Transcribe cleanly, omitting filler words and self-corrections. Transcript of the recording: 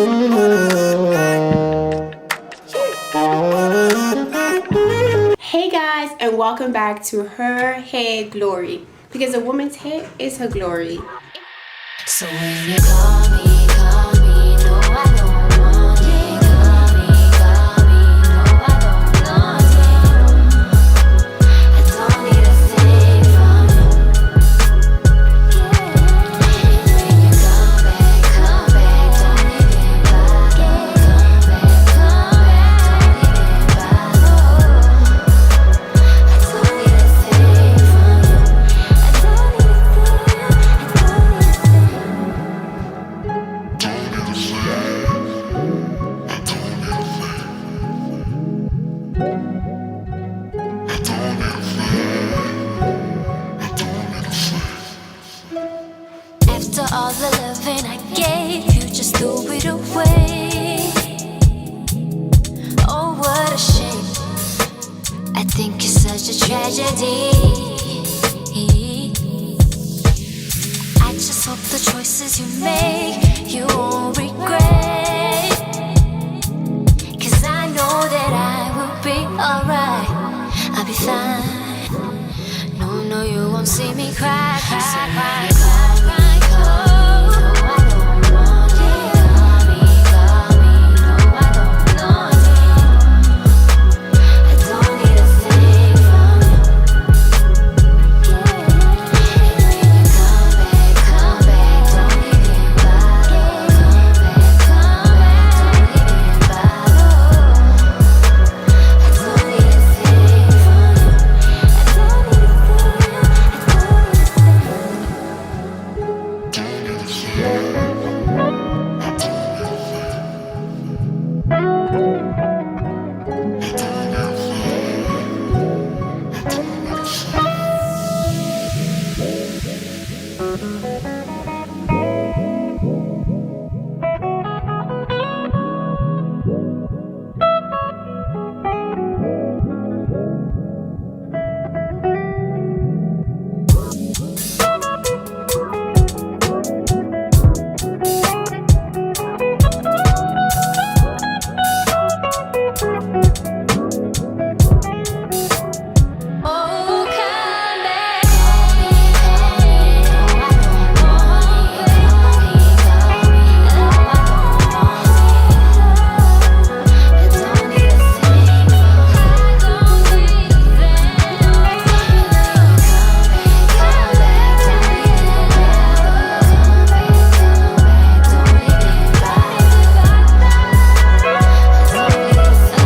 Hey guys, and welcome back to Her Hair Glory, because a woman's hair is her glory. So when you call me, no I don't want it. Call me, no I don't want it. I don't need a thing from you. And when you come back, don't even bother. Come back, don't even bother. I don't need a thing from you. I don't need a After all the loving I gave, you just threw it away. Oh, what a shame. I think it's such a tragedy. I just hope the choices you make, you won't regret. 'Cause I know that I will be alright. I'll be fine. No, you won't see me cry.